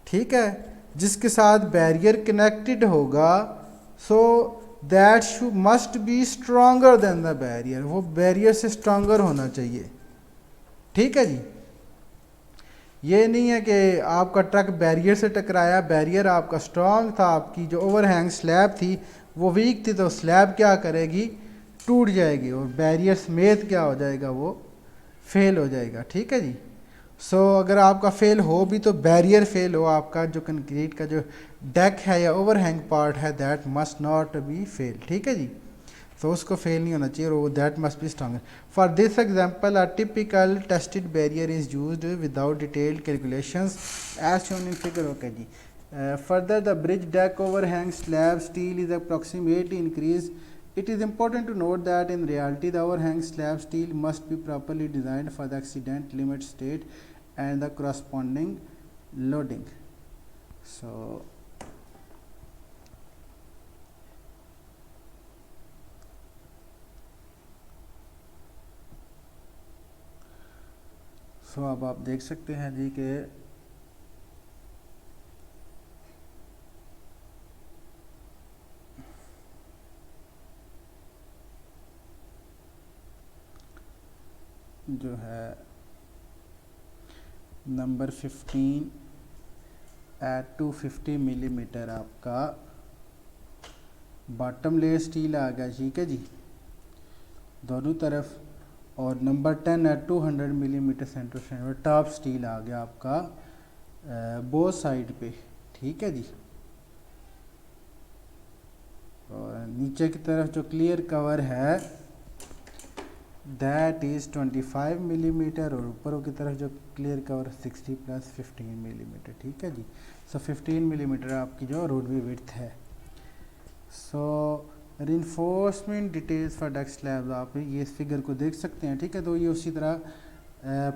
ठीक है, जिसके साथ बैरियर कनेक्टेड होगा, so that must be stronger than the barrier, वो बैरियर से स्ट्रॉन्गर होना चाहिए, ठीक है जी। ये नहीं है कि आपका ट्रक बैरियर से टकराया, बैरियर आपका स्ट्रॉन्ग था, आपकी जो ओवरहैंग स्लैब थी वो वीक थी, तो स्लैब क्या करेगी, टूट जाएगी और बैरियर समेत क्या हो जाएगा, वो फेल हो जाएगा, ठीक है जी। सो अगर आपका फेल हो भी तो बैरियर फेल हो, आपका जो कंक्रीट का जो डेक है या ओवरहैंग पार्ट है that must not be fail, ठीक है जी। तो उसको फेल नहीं होना चाहिए और that must be stronger. For this example a typical tested barrier is used without detailed calculations as shown in figure, okay जी। Further the bridge deck overhang slab steel is approximately increase. It is important to note that in reality the overhang slab steel must be properly designed for the accident limit state and the corresponding loading. So अब आप देख सकते हैं जी कि जो है number 15 at 250 millimetre आपका बॉटम लेयर स्टील आ गया, ठीक है जी, दोनों तरफ। और number 10 at 200 millimetre centre centre top steel आ गया आपका बोथ साइड पे, ठीक है जी। और नीचे की तरफ जो क्लियर कवर है दैट इज़ 25 मिलीमीटर और ऊपरों की तरफ जो क्लियर कवर 60 + 15 मिलीमीटर, ठीक है जी। सो 15 मिलीमीटर आपकी जो रोडवे विड्थ है। So reinforcement details for deck slabs, आप ये इस फिगर को देख सकते हैं, ठीक है। तो ये उसी तरह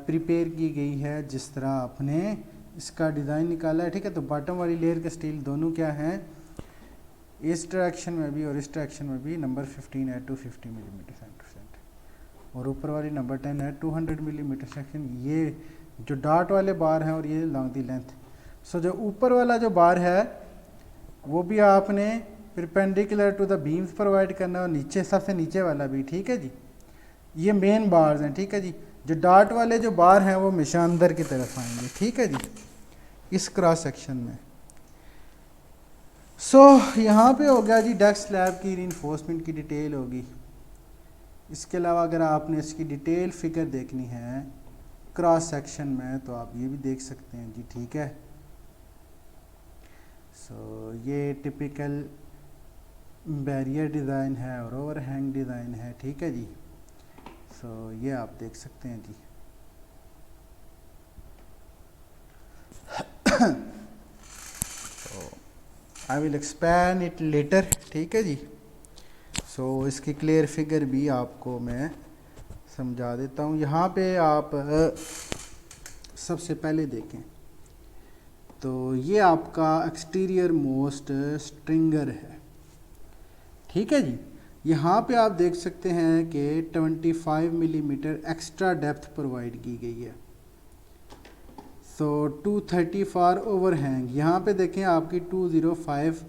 प्रिपेयर की गई है जिस तरह आपने इसका डिज़ाइन निकाला है, ठीक है। तो बॉटम वाली लेयर का स्टील दोनों क्या हैं, इस डायरेक्शन में भी और इस डायरेक्शन में भी नंबर 15 है 250 मिलीमीटर सेंटर, और ऊपर वाली नंबर 10 है 200 मिलीमीटर सेक्शन। ये जो डॉट वाले बार हैं और ये लॉन्ग दी लेंथ। सो जो ऊपर वाला जो बार है वो भी आपने perpendicular to the beams provide करना है और नीचे सबसे नीचे वाला भी, ठीक है जी। ये मेन बार्स हैं, ठीक है जी। जो डॉट वाले जो बार हैं वो हमेशा अंदर की तरफ आएंगे, ठीक है जी, इस क्रॉस सेक्शन में। यहाँ पे हो गया जी डेक स्लैब की रीइंफोर्समेंट की डिटेल होगी। इसके अलावा अगर आपने इसकी डिटेल फिगर देखनी है क्रॉस सेक्शन में तो आप ये भी देख सकते हैं जी, ठीक है। ये टिपिकल बैरियर डिज़ाइन है और ओवरहैंग डिज़ाइन है, ठीक है जी। ये आप देख सकते हैं जी। I will explain it later, ठीक है जी। इसकी क्लियर फिगर भी आपको मैं समझा देता हूँ। यहाँ पे आप सबसे पहले देखें तो ये आपका एक्सटीरियर मोस्ट स्ट्रिंगर है, ठीक है जी। यहाँ पे आप देख सकते हैं कि 25 मिलीमीटर एक्स्ट्रा डेप्थ प्रोवाइड की गई है। 230 फॉर ओवरहैंग, यहाँ पे देखें आपकी 205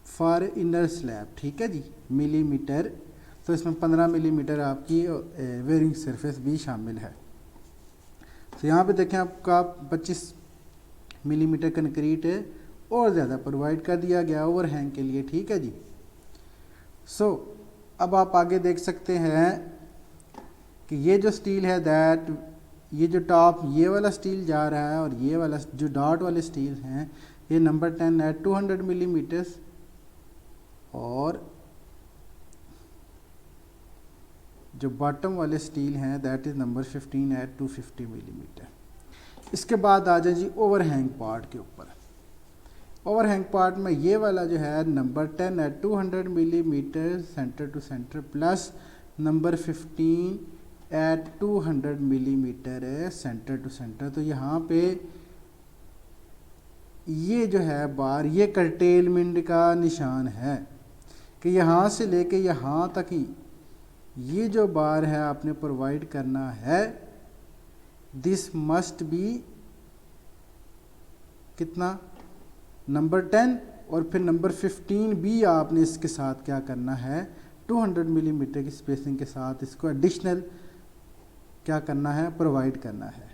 फॉर इनर स्लैब, ठीक है जी, मिलीमीटर। इसमें 15 मिलीमीटर आपकी वेयरिंग सरफेस भी शामिल है। यहाँ पे देखें आपका 25 मिलीमीटर कंक्रीट और ज़्यादा प्रोवाइड कर दिया गया ओवरहैंग के लिए, ठीक है जी। अब आप आगे देख सकते हैं कि ये जो स्टील है दैट ये जो टॉप ये वाला स्टील जा रहा है और ये वाला जो डॉट वाले स्टील हैं ये नंबर 10 है 200 मिलीमीटर्स और जो बॉटम वाले स्टील हैं दैट इज़ नंबर 15 है 250 मिलीमीटर। इसके बाद आ जाए जी ओवरहैंग पार्ट के ऊपर। ओवरहैंग पार्ट में ये वाला जो है नंबर 10 है 200 millimetre centre to centre plus number 15 at 200 millimetre है सेंटर टू सेंटर। तो यहाँ पे ये जो है बार ये कर्टेलमेंट का निशान है कि यहाँ से लेके यहाँ तक ही ये जो बार है आपने प्रोवाइड करना है। दिस मस्ट बी कितना नंबर 10 और फिर नंबर 15 भी आपने इसके साथ क्या करना है 200 मिलीमीटर की स्पेसिंग के साथ इसको एडिशनल क्या करना है प्रोवाइड करना है।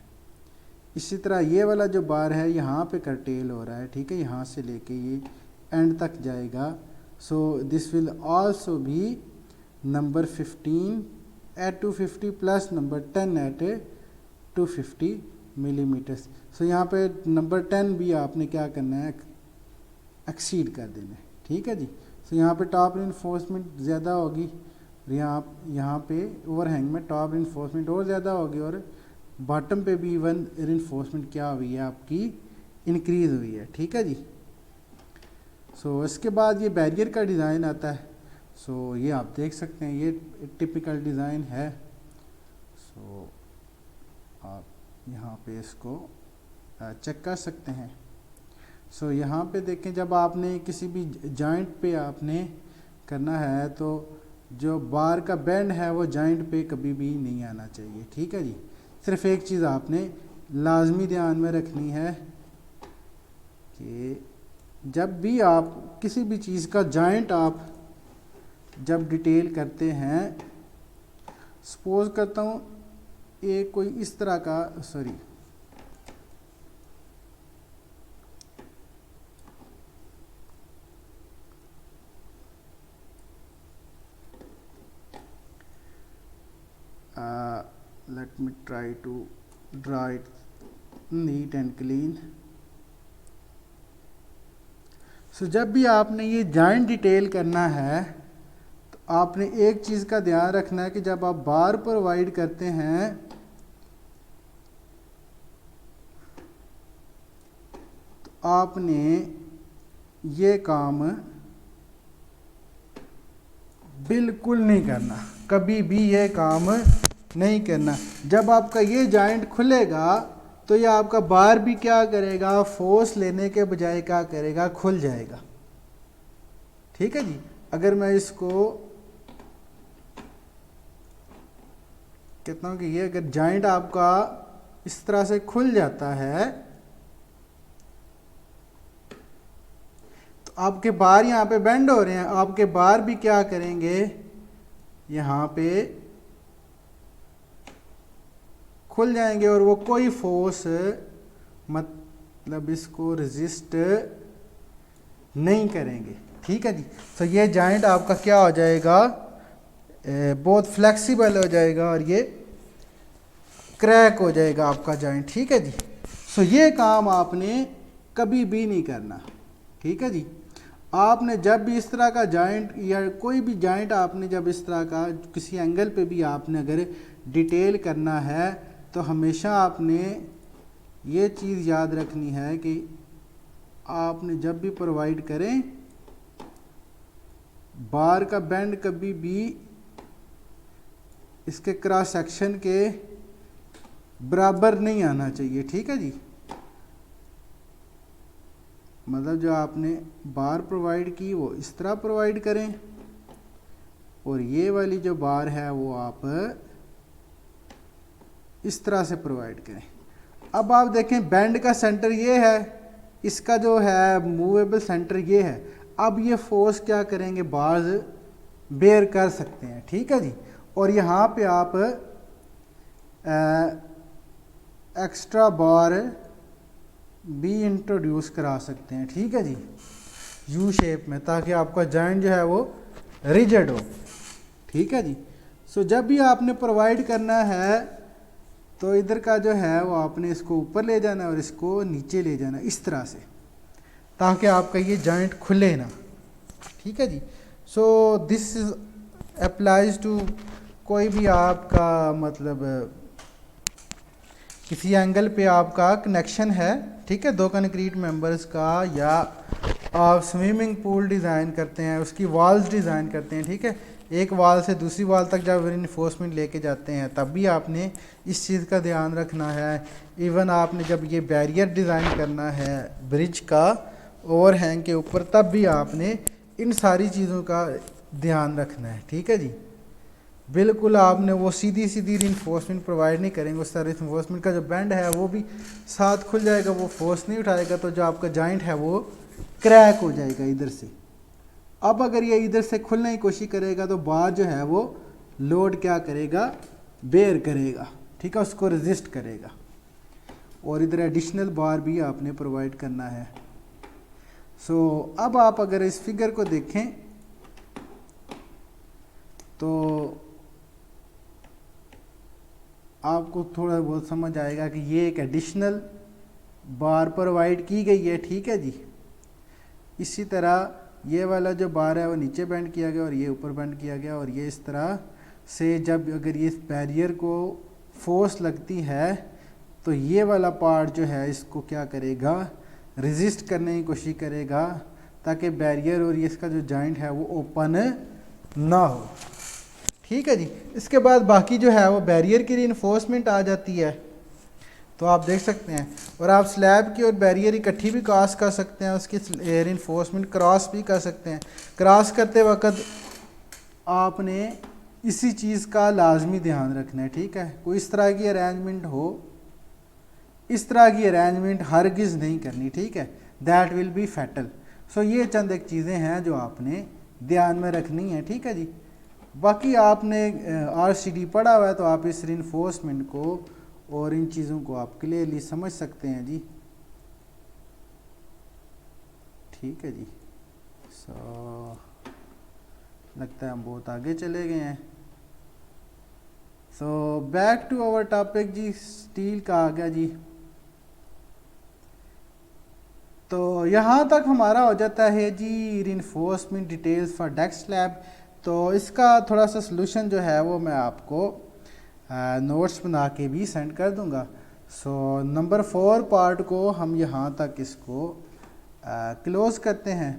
इसी तरह ये वाला जो बार है यहाँ पे कर्टेल हो रहा है, ठीक है, यहाँ से लेके ये एंड तक जाएगा। दिस विल आल्सो भी number 15 at 250 plus number 10 at 250 millimetres. यहाँ पे नंबर 10 भी आपने क्या करना है एक्सीड कर देना है, ठीक है जी। यहाँ पे टॉप रिइंफोर्समेंट ज़्यादा होगी, यहाँ पे ओवरहैंग में टॉप रिइंफोर्समेंट और ज़्यादा होगी और बॉटम पे भी इवन रिइंफोर्समेंट क्या हुई है आपकी इंक्रीज़ हुई है, ठीक है जी। इसके बाद ये बैरियर का डिज़ाइन आता है। ये आप देख सकते हैं ये टिपिकल डिज़ाइन है। आप यहाँ पे इसको चेक कर सकते हैं। यहाँ पे देखें जब आपने किसी भी जॉइंट पे आपने करना है तो जो बार का बेंड है वो जॉइंट पे कभी भी नहीं आना चाहिए, ठीक है जी। सिर्फ एक चीज़ आपने लाजमी ध्यान में रखनी है कि जब भी आप किसी भी चीज़ का जॉइंट आप जब डिटेल करते हैं, सपोज करता हूँ एक कोई इस तरह का let me try to draw it neat and clean। जब भी आपने ये जॉइंट डिटेल करना है तो आपने एक चीज़ का ध्यान रखना है कि जब आप बार प्रोवाइड करते हैं तो आपने ये काम बिल्कुल नहीं करना, कभी भी ये काम नहीं करना। जब आपका ये जॉइंट खुलेगा तो ये आपका बार भी क्या करेगा फोर्स लेने के बजाय क्या करेगा खुल जाएगा, ठीक है जी। अगर मैं इसको कहता हूँ कि ये अगर जॉइंट आपका इस तरह से खुल जाता है तो आपके बार यहाँ पे बेंड हो रहे हैं, आपके बार भी क्या करेंगे, यहाँ पे खुल जाएंगे और वो कोई फोर्स मतलब इसको रेजिस्ट नहीं करेंगे। ठीक है जी। तो ये जॉइंट आपका क्या हो जाएगा, बहुत फ्लेक्सिबल हो जाएगा और ये क्रैक हो जाएगा आपका जॉइंट। ठीक है जी। सो ये काम आपने कभी भी नहीं करना। ठीक है जी। आपने जब भी इस तरह का जॉइंट या कोई भी जॉइंट आपने जब इस तरह का किसी एंगल पे भी आपने अगर डिटेल करना है तो हमेशा आपने ये चीज़ याद रखनी है कि आपने जब भी प्रोवाइड करें बार का बेंड कभी भी इसके क्रॉस सेक्शन के बराबर नहीं आना चाहिए। ठीक है जी। मतलब जो आपने बार प्रोवाइड की वो इस तरह प्रोवाइड करें और ये वाली जो बार है वो आप इस तरह से प्रोवाइड करें। अब आप देखें बेंड का सेंटर ये है, इसका जो है मूवेबल सेंटर ये है। अब ये फोर्स क्या करेंगे, बार्स बेयर कर सकते हैं। ठीक है जी। और यहाँ पे आप एक्स्ट्रा बार भी इंट्रोड्यूस करा सकते हैं। ठीक है जी, यू शेप में, ताकि आपका जॉइंट जो है वो रिजिड हो। ठीक है जी। सो जब भी आपने प्रोवाइड करना है तो इधर का जो है वो आपने इसको ऊपर ले जाना है और इसको नीचे ले जाना इस तरह से, ताकि आपका ये जॉइंट खुले ना। ठीक है जी। सो दिस अप्लाइज टू कोई भी आपका मतलब किसी एंगल पे आपका कनेक्शन है। ठीक है, दो कंक्रीट मेंबर्स का, या आप स्विमिंग पूल डिज़ाइन करते हैं, उसकी वॉल्स डिज़ाइन करते हैं। ठीक है, एक वाल से दूसरी वाल तक जब इन्फोर्समेंट लेके जाते हैं तब भी आपने इस चीज़ का ध्यान रखना है। इवन आपने जब ये बैरियर डिज़ाइन करना है ब्रिज का ओवरहैंग के ऊपर, तब भी आपने इन सारी चीज़ों का ध्यान रखना है। ठीक है जी। बिल्कुल आपने वो सीधी सीधी इन्फोर्समेंट प्रोवाइड नहीं करेंगे, उस तरह इन्फोर्समेंट का जो बैंड है वो भी साथ खुल जाएगा, वो फोर्स नहीं उठाएगा, तो जो आपका जॉइंट है वो क्रैक हो जाएगा इधर से। अब अगर ये इधर से खुलने की कोशिश करेगा तो बार जो है वो लोड क्या करेगा, बेयर करेगा। ठीक है, उसको रेजिस्ट करेगा। और इधर एडिशनल बार भी आपने प्रोवाइड करना है। सो अब आप अगर इस फिगर को देखें तो आपको थोड़ा बहुत समझ आएगा कि ये एक एडिशनल बार प्रोवाइड की गई है। ठीक है जी। इसी तरह ये वाला जो बार है वो नीचे बेंड किया गया और ये ऊपर बेंड किया गया, और ये इस तरह से जब अगर ये बैरियर को फोर्स लगती है तो ये वाला पार्ट जो है इसको क्या करेगा, रेजिस्ट करने की कोशिश करेगा, ताकि बैरियर और ये इसका जो जॉइंट है वो ओपन ना हो। ठीक है जी। इसके बाद बाकी जो है वो बैरियर की रिइंफोर्समेंट आ जाती है, तो आप देख सकते हैं। और आप स्लैब की और बैरियर इकट्ठी भी क्रॉस कर सकते हैं, उसकी रिइंफोर्समेंट क्रॉस भी कर सकते हैं। क्रॉस करते वक्त आपने इसी चीज़ का लाजमी ध्यान रखना है। ठीक है, कोई इस तरह की अरेंजमेंट हो, इस तरह की अरेंजमेंट हरगिज़ नहीं करनी। ठीक है, दैट विल बी फैटल। सो ये चंद एक चीज़ें हैं जो आपने ध्यान में रखनी है। ठीक है जी। बाकी आपने आरसीडी पढ़ा हुआ है तो आप इस रिइंफोर्समेंट को और इन चीज़ों को आप क्लियरली समझ सकते हैं जी। ठीक है जी। सो लगता है हम बहुत आगे चले गए हैं। So back to our topic जी, स्टील का आ गया जी। तो यहाँ तक हमारा हो जाता है जी reinforcement details for deck slab. तो इसका थोड़ा सा सलूशन जो है वो मैं आपको नोट्स बना के भी सेंड कर दूंगा। सो नंबर 4 पार्ट को हम यहाँ तक इसको क्लोज़ करते हैं।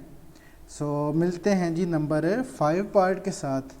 सो मिलते हैं जी नंबर 5 पार्ट के साथ।